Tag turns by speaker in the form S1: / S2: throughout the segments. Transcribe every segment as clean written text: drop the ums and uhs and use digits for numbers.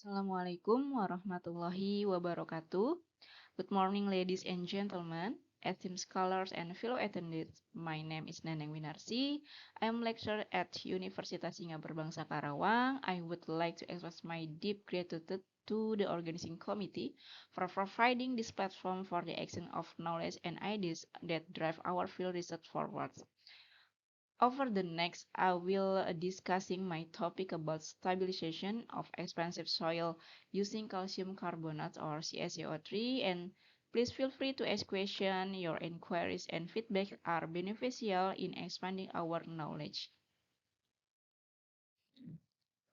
S1: Assalamualaikum warahmatullahi wabarakatuh. Good morning, ladies and gentlemen, esteemed scholars and fellow attendees. My name is Neneng Winarsi. I am lecturer at Universitas Singa Berbangsa Karawang. I would like to express my deep gratitude to the organizing committee for providing this platform for the exchange of knowledge and ideas that drive our field research forward. Over the next, I will discussing my topic about stabilization of expansive soil using calcium carbonate or CaCO3, and please feel free to ask questions. Your inquiries and feedback are beneficial in expanding our knowledge.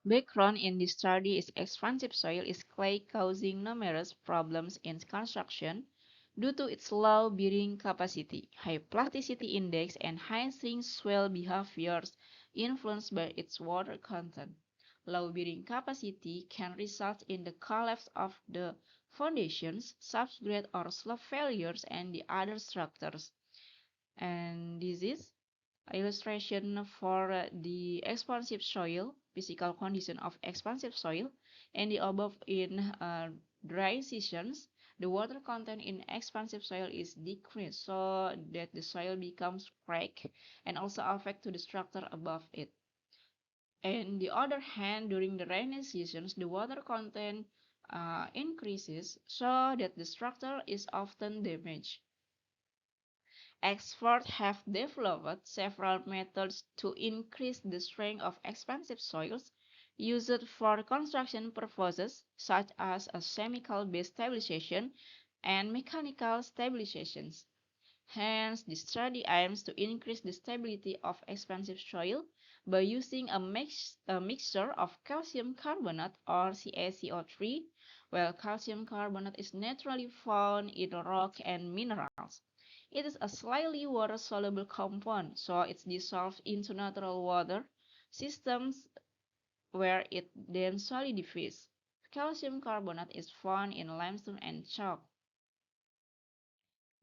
S1: Background in this study is expansive soil is clay causing numerous problems in construction due to its low bearing capacity, high plasticity index, and high shrink swell behaviors influenced by its water content. Low bearing capacity can result in the collapse of the foundations, substrate or slope failures, and the other structures. And this is illustration for the expansive soil, physical condition of expansive soil, and the above in dry seasons, the water content in expansive soil is decreased so that the soil becomes cracked and also affect to the structure above it. And the other hand, during the rainy seasons, the water content increases so that the structure is often damaged. Experts have developed several methods to increase the strength of expansive soils used for construction purposes, such as a chemical-based stabilization and mechanical stabilizations. Hence, the study aims to increase the stability of expansive soil by using a mixture of calcium carbonate or CaCO3, while calcium carbonate is naturally found in rock and minerals. It is a slightly water-soluble compound, so it's dissolved into natural water systems where it then solidifies. Calcium carbonate is found in limestone and chalk.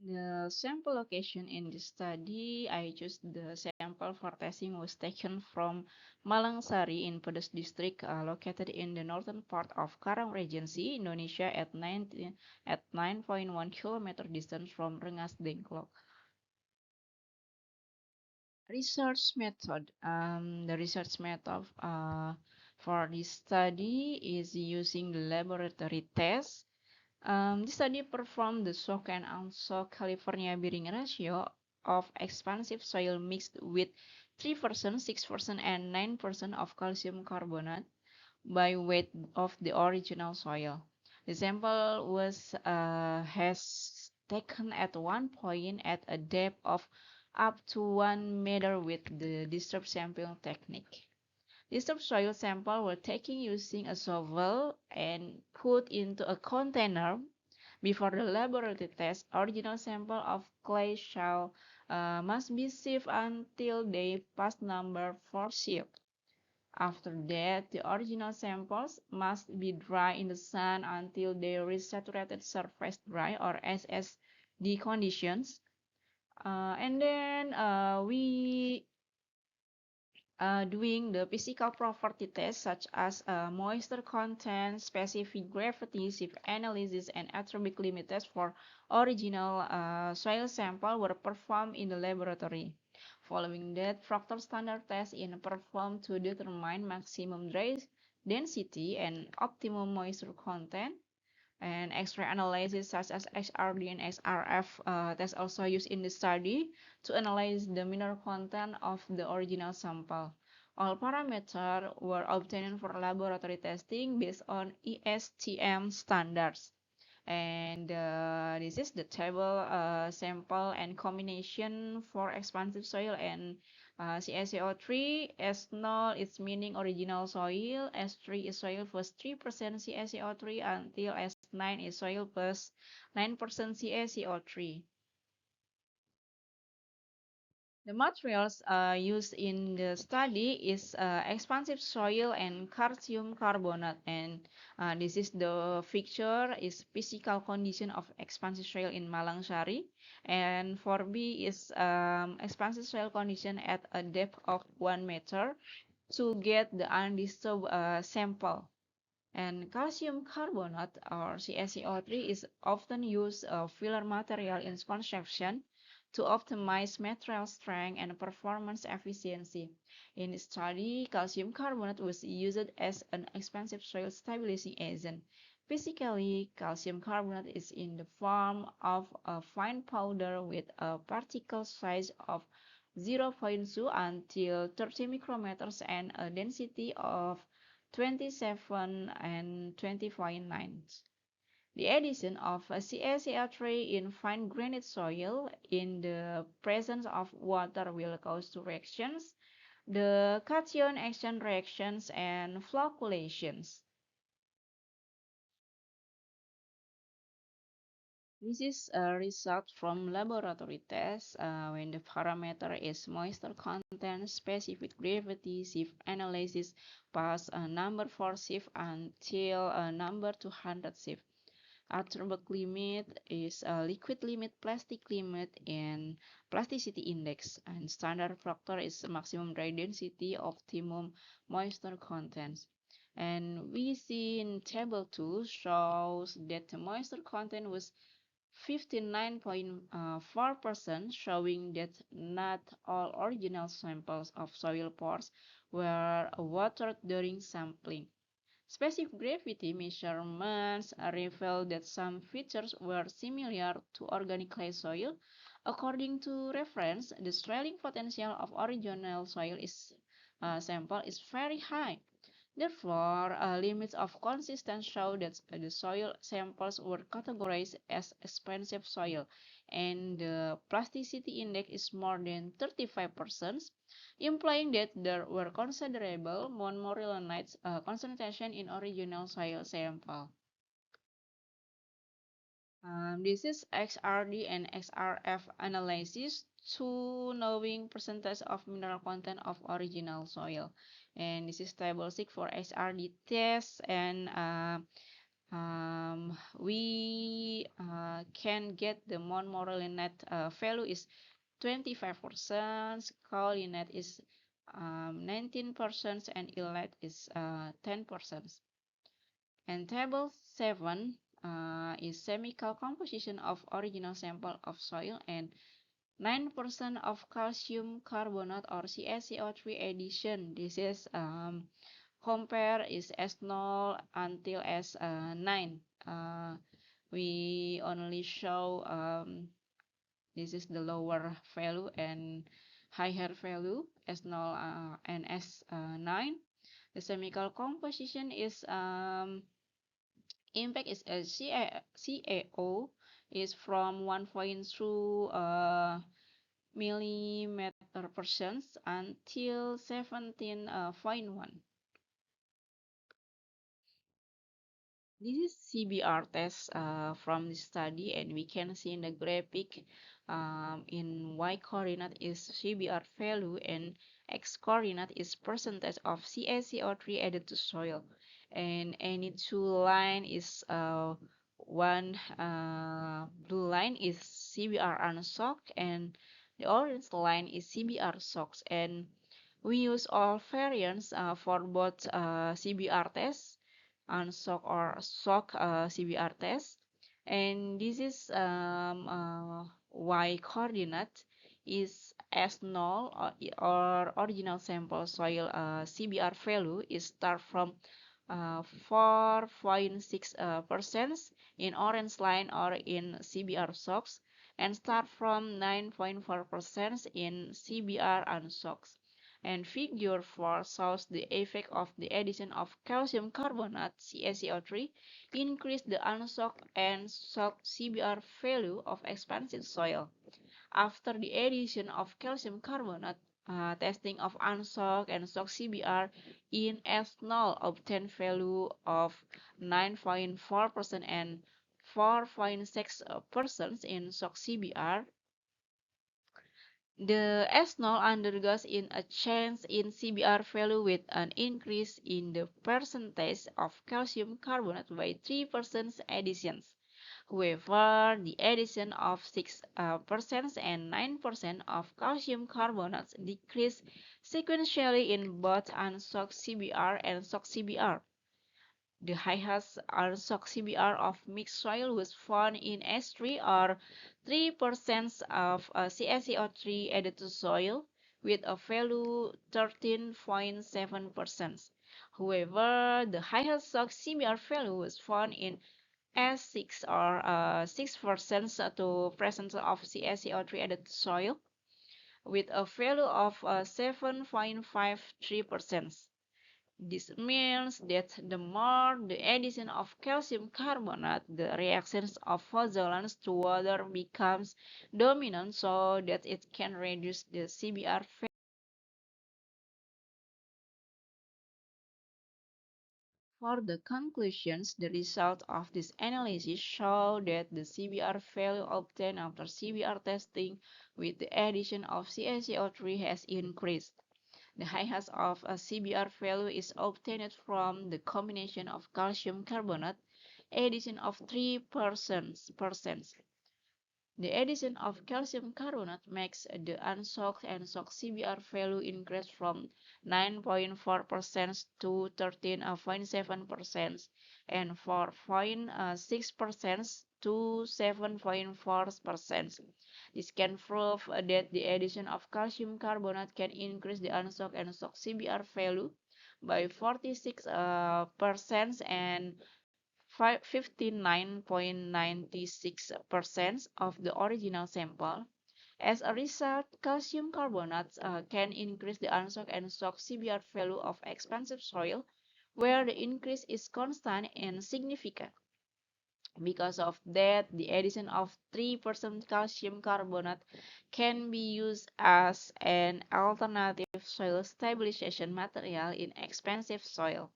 S1: The sample location in this study, I chose the sample for testing was taken from Malangsari in Pedes district, located in the northern part of Karang Regency, Indonesia at 9.1 kilometer distance from Rengas Dengklok. Research method. The research method for this study is using the laboratory test. This study performed the shock and unshock California bearing ratio of expansive soil mixed with 3%, 6%, and 9% of calcium carbonate by weight of the original soil. The sample has taken at one point at a depth of up to 1 meter with the disturbed sampling technique. Disturbed soil sample were taken using a shovel and put into a container. Before the laboratory test, original sample of clay shell must be sieved until they pass number 4 sieve. After that, the original samples must be dry in the sun until they reach saturated surface dry or SSD conditions. And then we doing the physical property tests such as moisture content, specific gravity, shift analysis, and atomic limit tests for original soil sample were performed in the laboratory. Following that, Proctor standard tests is performed to determine maximum dry density and optimum moisture content. And X-ray analysis such as XRD and XRF tests also used in the study to analyze the mineral content of the original sample. All parameters were obtained for laboratory testing based on ESTM standards. And this is the table sample and combination for expansive soil and CaCO3. S0 is meaning original soil, S3 is soil plus 3% CaCO3 until S9 is soil plus 9% CaCO3. The materials used in the study is expansive soil and calcium carbonate, and this is the picture is physical condition of expansive soil in Malangsari, and 4B is expansive soil condition at a depth of 1 meter to get the undisturbed sample. And calcium carbonate or CaCO3 is often used as filler material in construction to optimize material strength and performance efficiency. In this study, calcium carbonate was used as an expensive soil stabilizing agent. Physically, calcium carbonate is in the form of a fine powder with a particle size of 0.2 until 30 micrometers and a density of 27 and 25.9. The addition of CaCl3 in fine granite soil in the presence of water will cause two reactions, the cation action reactions and flocculations. This is a result from laboratory tests when the parameter is moisture content, specific gravity, shift analysis past a number 4 shift until a number 200 shift. Atomic limit is a liquid limit, plastic limit, and plasticity index. And standard factor is maximum dry density, optimum moisture content. And we see in table 2 shows that the moisture content was 59.4%, showing that not all original samples of soil pores were watered during sampling. Specific gravity measurements reveal that some features were similar to organic clay soil. According to reference, the swelling potential of original soil sample is very high. Therefore, limits of consistency show that the soil samples were categorized as expensive soil, and the plasticity index is more than 35%, implying that there were considerable montmorillonite concentration in original soil sample. This is XRD and XRF analysis to knowing percentage of mineral content of original soil. And this is table 6 for XRD test, and we can get the montmorillonite value is 25%, kaolinite is 19%, and illite is 10%. And table 7 is chemical composition of original sample of soil, and 9% of calcium carbonate or CaCO3 addition. This is compare is S0 until S9. We only show this is the lower value and higher value S0 and S9. The chemical composition is impact is CaO is from 1.2 millimeter per cent until 17.1. This is CBR test from this study, and we can see in the graphic in y coordinate is CBR value and x coordinate is percentage of CaCO3 added to soil, and any two line is one blue line is CBR unsoaked and the orange line is CBR soaked, and we use all variants for both CBR tests unsoak or soak CBR test, and this is y coordinate is S0 or original sample soil CBR value is start from 4.6% in orange line or in CBR soaks and start from 9.4% in CBR unsoaks. And figure 4 shows the effect of the addition of calcium carbonate CaCO3 increase the unsoaked and soaked CBR value of expansive soil. After the addition of calcium carbonate, testing of unsoaked and soaked CBR in S0 obtained value of 9.4% and 4.6% in soaked CBR. The S0 undergoes in a change in CBR value with an increase in the percentage of calcium carbonate by 3% additions. However, the addition of 6% and 9% of calcium carbonates decrease sequentially in both unsoaked CBR and soaked CBR. The highest unsocked CBR of mixed soil was found in S3 or 3% of CaCO3 added to soil with a value 13.7%. However, the highest socked CBR value was found in S6 or 6% to presence of CaCO3 added to soil with a value of 7.53%. This means that the more the addition of calcium carbonate, the reactions of pozzolans to water becomes dominant so that it can reduce the CBR value. For the conclusions, the result of this analysis show that the CBR value obtained after CBR testing with the addition of CaCO3 has increased. The highest of a CBR value is obtained from the combination of calcium carbonate addition of 3%. The addition of calcium carbonate makes the unsocked and socked CBR value increase from 9.4% to 13.7% and 4.6% to 7.4%. This can prove that the addition of calcium carbonate can increase the unsocked and socked CBR value by 46% and 59.96% of the original sample. As a result, calcium carbonate can increase the unsocked and socked CBR value of expansive soil, where the increase is constant and significant. Because of that, the addition of 3% calcium carbonate can be used as an alternative soil stabilization material in expansive soil.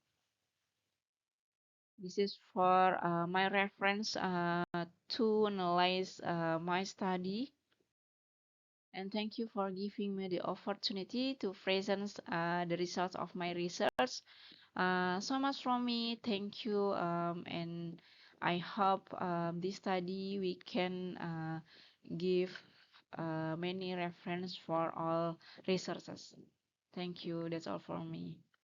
S1: This is for my reference to analyze my study. And thank you for giving me the opportunity to present the results of my research. So much from me. Thank you. And I hope this study we can give many reference for all researchers. Thank you. That's all from me.